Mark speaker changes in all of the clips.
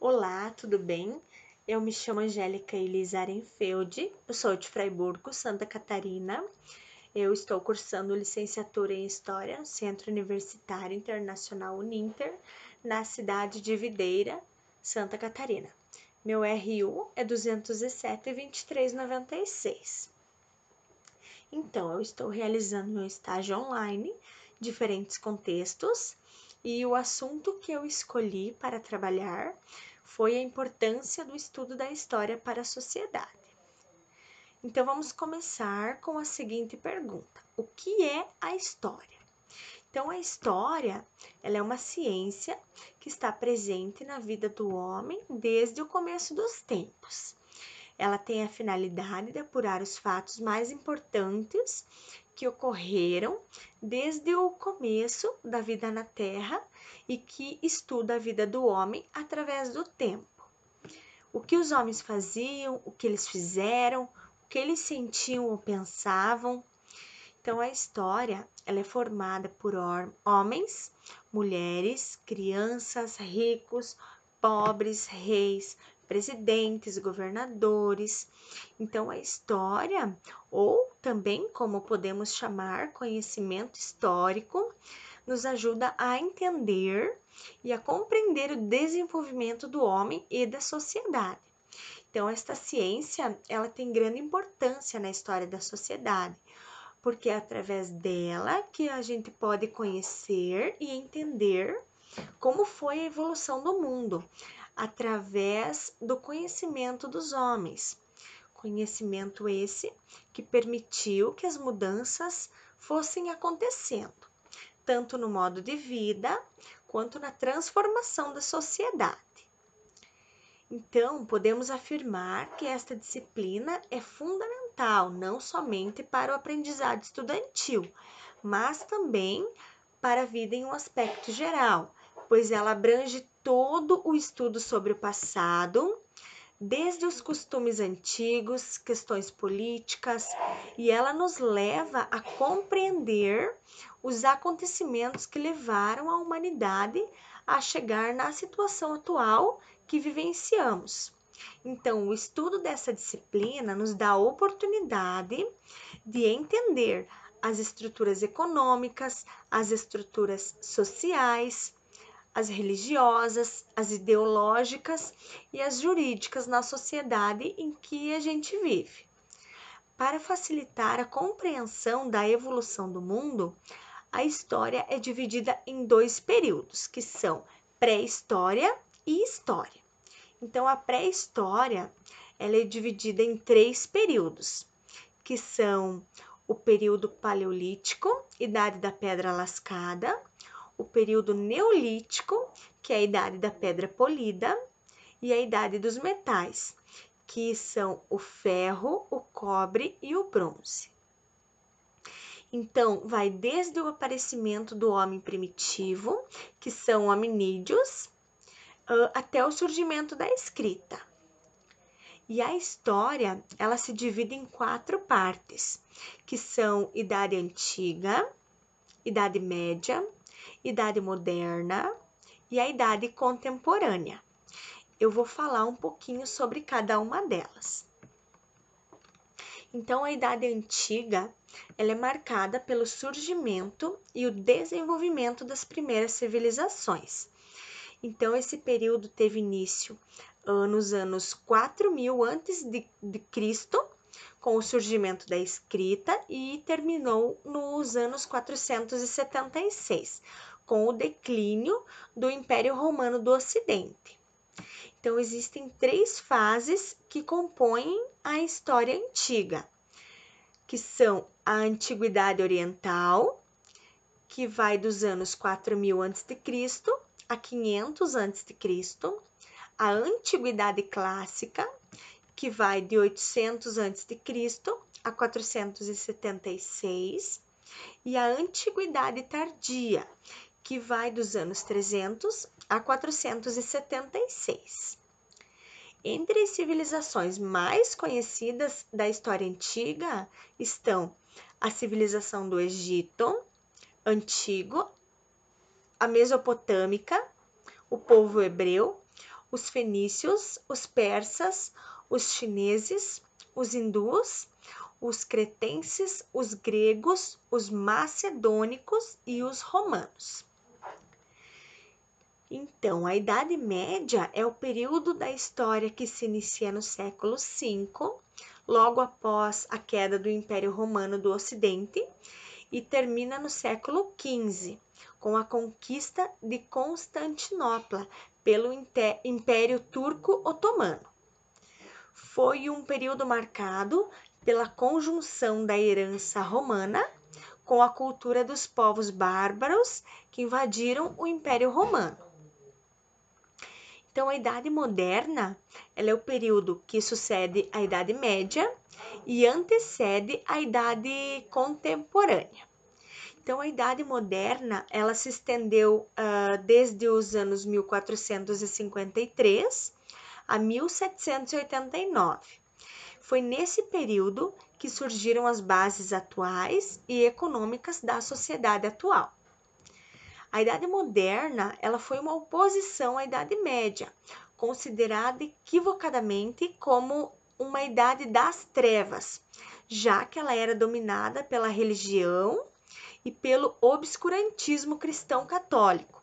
Speaker 1: Olá, tudo bem? Eu me chamo Angélica Elis Arenfeld, eu sou de Fraiburgo, Santa Catarina. Eu estou cursando licenciatura em História no Centro Universitário Internacional Uninter, na cidade de Videira, Santa Catarina. Meu RU é 207-2396. Então, eu estou realizando meu estágio online, diferentes contextos, e o assunto que eu escolhi para trabalhar foi a importância do estudo da história para a sociedade. Então, vamos começar com a seguinte pergunta: o que é a história? Então, a história, ela é uma ciência que está presente na vida do homem desde o começo dos tempos. Ela tem a finalidade de apurar os fatos mais importantes que ocorreram desde o começo da vida na Terra e que estuda a vida do homem através do tempo. O que os homens faziam, o que eles fizeram, o que eles sentiam ou pensavam. Então, a história ela é formada por homens, mulheres, crianças, ricos, pobres, reis, presidentes, governadores. Então, a história, ou também como podemos chamar conhecimento histórico, nos ajuda a entender e a compreender o desenvolvimento do homem e da sociedade. Então, esta ciência, ela tem grande importância na história da sociedade, porque é através dela que a gente pode conhecer e entender como foi a evolução do mundo, através do conhecimento dos homens. Conhecimento esse que permitiu que as mudanças fossem acontecendo, tanto no modo de vida quanto na transformação da sociedade. Então, podemos afirmar que esta disciplina é fundamental não somente para o aprendizado estudantil, mas também para a vida em um aspecto geral, pois ela abrange todo o estudo sobre o passado, desde os costumes antigos, questões políticas, e ela nos leva a compreender os acontecimentos que levaram a humanidade a chegar na situação atual que vivenciamos. Então, o estudo dessa disciplina nos dá a oportunidade de entender as estruturas econômicas, as estruturas sociais, as religiosas, as ideológicas e as jurídicas na sociedade em que a gente vive. Para facilitar a compreensão da evolução do mundo, a história é dividida em dois períodos, que são pré-história e história. Então, a pré-história ela é dividida em três períodos, que são o período paleolítico, Idade da Pedra Lascada, o período neolítico, que é a Idade da Pedra Polida, e a Idade dos Metais, que são o ferro, o cobre e o bronze. Então, vai desde o aparecimento do homem primitivo, que são hominídeos, até o surgimento da escrita. E a história, ela se divide em quatro partes, que são Idade Antiga, Idade Média, Idade Moderna e a Idade Contemporânea. Eu vou falar um pouquinho sobre cada uma delas. Então, a Idade Antiga, ela é marcada pelo surgimento e o desenvolvimento das primeiras civilizações. Então, esse período teve início nos anos 4000 antes de Cristo, com o surgimento da escrita, e terminou nos anos 476, com o declínio do Império Romano do Ocidente. Então, existem três fases que compõem a história antiga, que são a Antiguidade Oriental, que vai dos anos 4000 a.C. a 500 a.C., a Antiguidade Clássica, que vai de 800 a.C. a 476, e a Antiguidade Tardia, que vai dos anos 300 a 476. Entre as civilizações mais conhecidas da história antiga estão a civilização do Egito Antigo, a Mesopotâmica, o povo hebreu, os fenícios, os persas, os chineses, os hindus, os cretenses, os gregos, os macedônicos e os romanos. Então, a Idade Média é o período da história que se inicia no século V, logo após a queda do Império Romano do Ocidente, e termina no século XV, com a conquista de Constantinopla pelo Império Turco-Otomano. Foi um período marcado pela conjunção da herança romana com a cultura dos povos bárbaros que invadiram o Império Romano. Então, a Idade Moderna, ela é o período que sucede à Idade Média e antecede a Idade Contemporânea. Então, a Idade Moderna, ela se estendeu desde os anos 1453 a 1789. Foi nesse período que surgiram as bases atuais e econômicas da sociedade atual. A Idade Moderna, ela foi uma oposição à Idade Média, considerada equivocadamente como uma idade das trevas, já que ela era dominada pela religião e pelo obscurantismo cristão católico.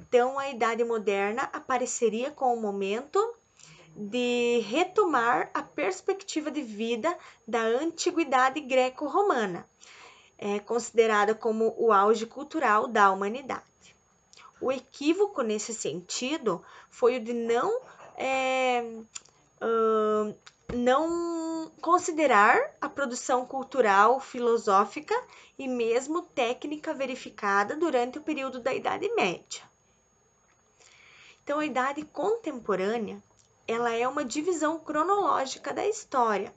Speaker 1: Então, a Idade Moderna apareceria com o momento de retomar a perspectiva de vida da antiguidade greco-romana, considerada como o auge cultural da humanidade. O equívoco nesse sentido foi o de não considerar a produção cultural, filosófica e mesmo técnica verificada durante o período da Idade Média. Então, a Idade Contemporânea, ela é uma divisão cronológica da história.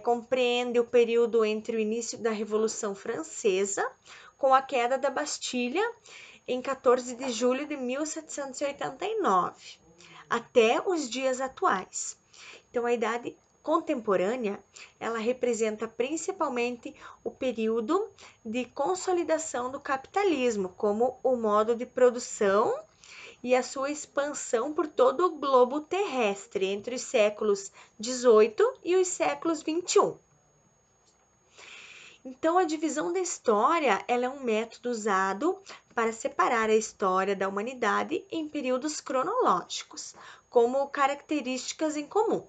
Speaker 1: Compreende o período entre o início da Revolução Francesa, com a queda da Bastilha, em 14 de julho de 1789, até os dias atuais. Então, a Idade Contemporânea, ela representa principalmente o período de consolidação do capitalismo como o modo de produção e a sua expansão por todo o globo terrestre entre os séculos XVIII e os séculos XXI. Então, a divisão da história ela é um método usado para separar a história da humanidade em períodos cronológicos, como características em comum.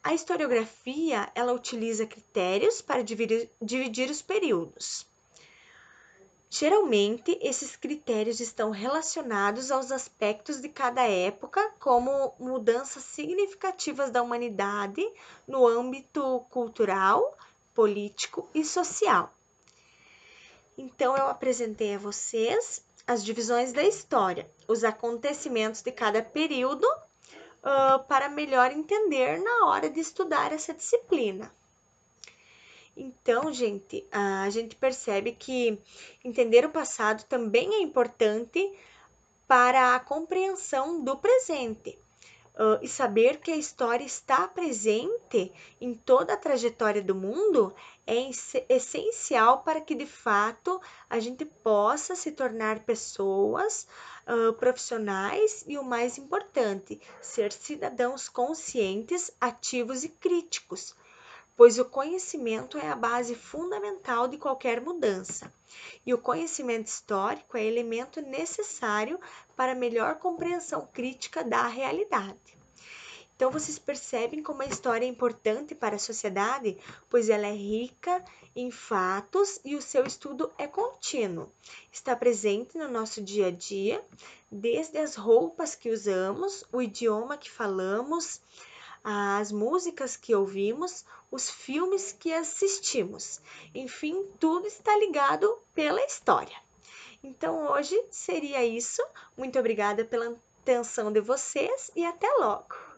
Speaker 1: A historiografia ela utiliza critérios para dividir os períodos. Geralmente, esses critérios estão relacionados aos aspectos de cada época, como mudanças significativas da humanidade no âmbito cultural, político e social. Então, eu apresentei a vocês as divisões da história, os acontecimentos de cada período, para melhor entender na hora de estudar essa disciplina. Então, gente, a gente percebe que entender o passado também é importante para a compreensão do presente. E saber que a história está presente em toda a trajetória do mundo é essencial para que, de fato, a gente possa se tornar pessoas profissionais e, o mais importante, ser cidadãos conscientes, ativos e críticos, pois o conhecimento é a base fundamental de qualquer mudança. E o conhecimento histórico é elemento necessário para a melhor compreensão crítica da realidade. Então, vocês percebem como a história é importante para a sociedade, pois ela é rica em fatos e o seu estudo é contínuo. Está presente no nosso dia a dia, desde as roupas que usamos, o idioma que falamos, as músicas que ouvimos, os filmes que assistimos. Enfim, tudo está ligado pela história. Então, hoje seria isso. Muito obrigada pela atenção de vocês e até logo!